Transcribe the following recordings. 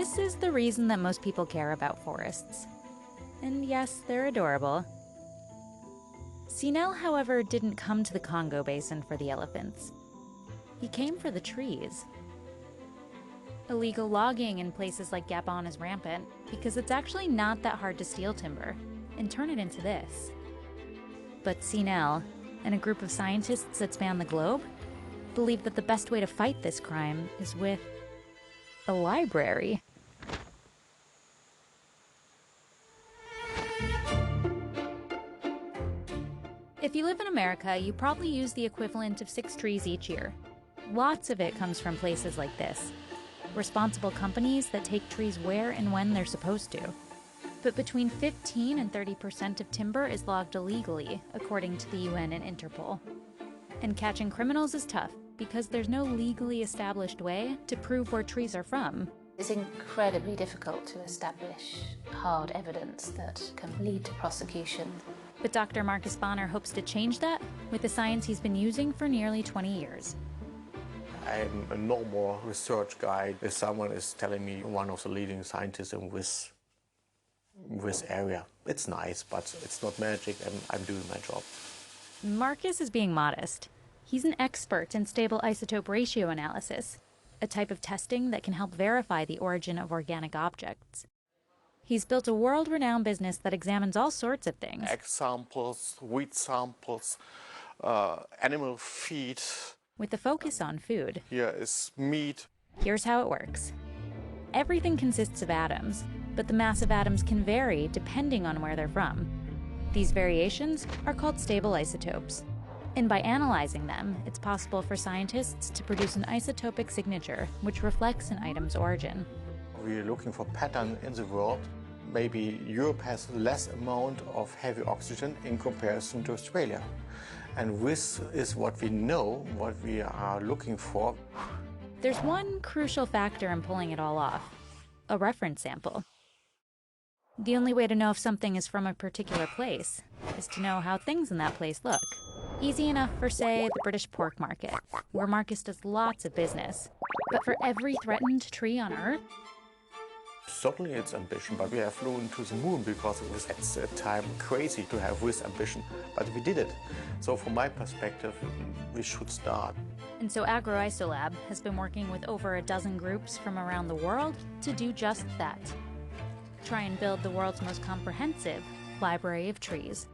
This is the reason that most people care about forests. And yes, they're adorable. Sinel, however, didn't come to the Congo Basin for the elephants. He came for the trees. Illegal logging in places like Gabon is rampant because it's actually not that hard to steal timber and turn it into this. But Sinel, and a group of scientists that span the globe, believe that the best way to fight this crime is with a library. If you live in America, you probably use the equivalent of 6 trees each year. Lots of it comes from places like this. Responsible companies that take trees where and when they're supposed to. But between 15 and 30% of timber is logged illegally, according to the UN and Interpol. And catching criminals is tough, because there's no legally established way to prove where trees are from. It's incredibly difficult to establish hard evidence that can lead to prosecution. But Dr. Marcus Bonner hopes to change that with the science he's been using for nearly 20 years. I'm a normal research guy. If someone is telling me one of the leading scientists in this area, it's nice, but it's not magic, and I'm doing my job. Marcus is being modest. He's an expert in stable isotope ratio analysis, a type of testing that can help verify the origin of organic objects. He's built a world-renowned business that examines all sorts of things. Egg samples, wheat samples, animal feed. With a focus on food. Here is meat. Here's how it works. Everything consists of atoms, but the mass of atoms can vary depending on where they're from. These variations are called stable isotopes. And by analyzing them, it's possible for scientists to produce an isotopic signature, which reflects an item's origin. We're looking for pattern in the world. Maybe Europe has less amount of heavy oxygen in comparison to Australia. And this is what we know, what we are looking for. There's one crucial factor in pulling it all off: a reference sample. The only way to know if something is from a particular place is to know how things in that place look. Easy enough for, say, the British pork market, where Marcus does lots of business. But for every threatened tree on Earth? Certainly it's ambition, but we have flown to the moon because it was at the time crazy to have this ambition, but we did it. So from my perspective, we should start. And so AgroIsoLab has been working with over a dozen groups from around the world to do just that. Try and build the world's most comprehensive library of trees.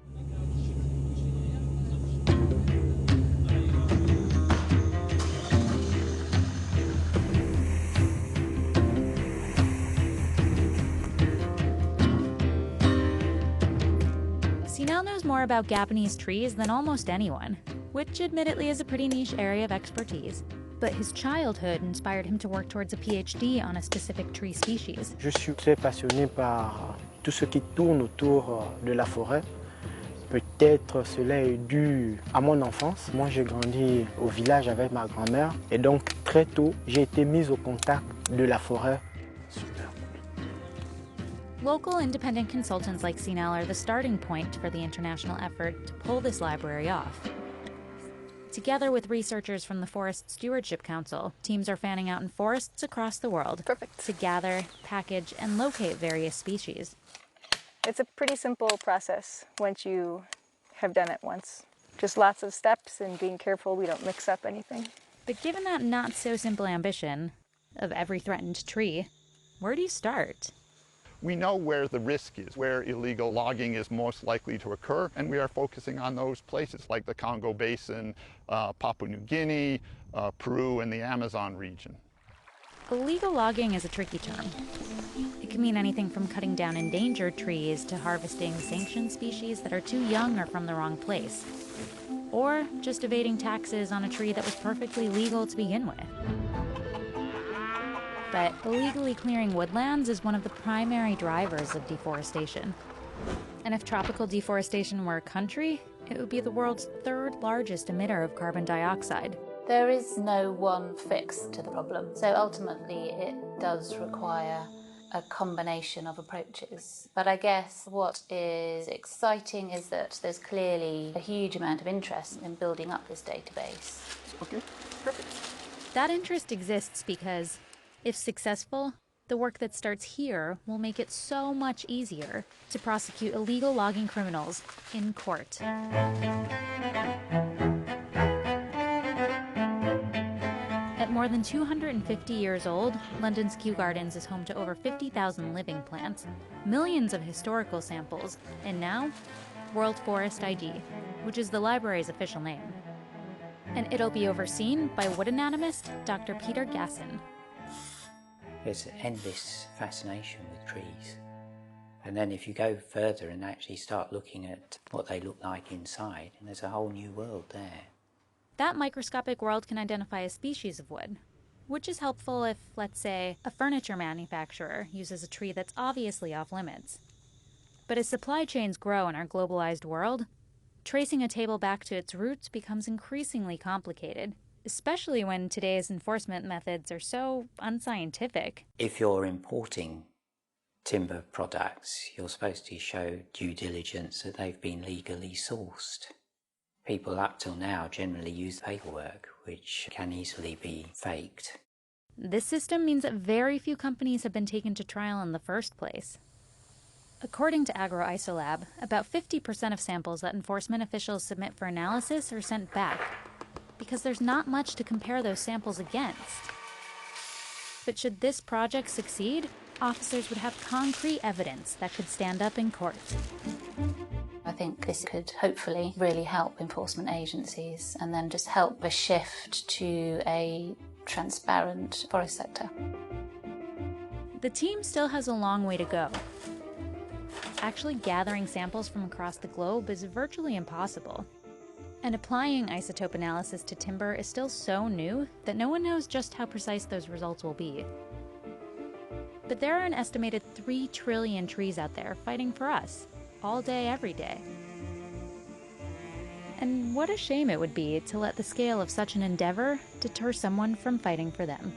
Sinel knows more about Gabonese trees than almost anyone, which admittedly is a pretty niche area of expertise. But his childhood inspired him to work towards a PhD on a specific tree species. Je suis très passionné par tout ce qui tourne autour de la forêt. Peut-être cela est dû à mon enfance. Moi, j'ai grandi au village avec ma grand-mère et donc très tôt, j'ai été mise au contact de la forêt. Local independent consultants like Sinel are the starting point for the international effort to pull this library off. Together with researchers from the Forest Stewardship Council, teams are fanning out in forests across the world to gather, package, and locate various species. It's a pretty simple process once you have done it once. Just lots of steps and being careful we don't mix up anything. But given that not-so-simple ambition of every threatened tree, where do you start? We know where the risk is, where illegal logging is most likely to occur, and we are focusing on those places like the Congo Basin, Papua New Guinea, Peru, and the Amazon region. Illegal logging is a tricky term. It can mean anything from cutting down endangered trees to harvesting sanctioned species that are too young or from the wrong place. Or just evading taxes on a tree that was perfectly legal to begin with. But illegally clearing woodlands is one of the primary drivers of deforestation. And if tropical deforestation were a country, it would be the world's third largest emitter of carbon dioxide. There is no one fix to the problem, so ultimately it does require a combination of approaches. But I guess what is exciting is that there's clearly a huge amount of interest in building up this database. Okay, perfect. That interest exists because, if successful, The work that starts here will make it so much easier to prosecute illegal logging criminals in court. At more than 250 years old, London's Kew Gardens is home to over 50,000 living plants, millions of historical samples, and now, World Forest ID, which is the library's official name. And it'll be overseen by wood anatomist Dr. Peter Gasson. There's an endless fascination with trees. And then if you go further and actually start looking at what they look like inside, and there's a whole new world there. That microscopic world can identify a species of wood, which is helpful if, let's say, a furniture manufacturer uses a tree that's obviously off limits. But as supply chains grow in our globalized world, tracing a table back to its roots becomes increasingly complicated, especially when today's enforcement methods are so unscientific. If you're importing timber products, you're supposed to show due diligence that they've been legally sourced. People up till now generally use paperwork, which can easily be faked. This system means that very few companies have been taken to trial in the first place. According to AgroIsolab, about 50% of samples that enforcement officials submit for analysis are sent back, because there's not much to compare those samples against. But should this project succeed, officers would have concrete evidence that could stand up in court. I think this could hopefully really help enforcement agencies and then just help a shift to a transparent forest sector. The team still has a long way to go. Actually gathering samples from across the globe is virtually impossible. And applying isotope analysis to timber is still so new that no one knows just how precise those results will be. But there are an estimated 3 trillion trees out there fighting for us, all day, every day. And what a shame it would be to let the scale of such an endeavor deter someone from fighting for them.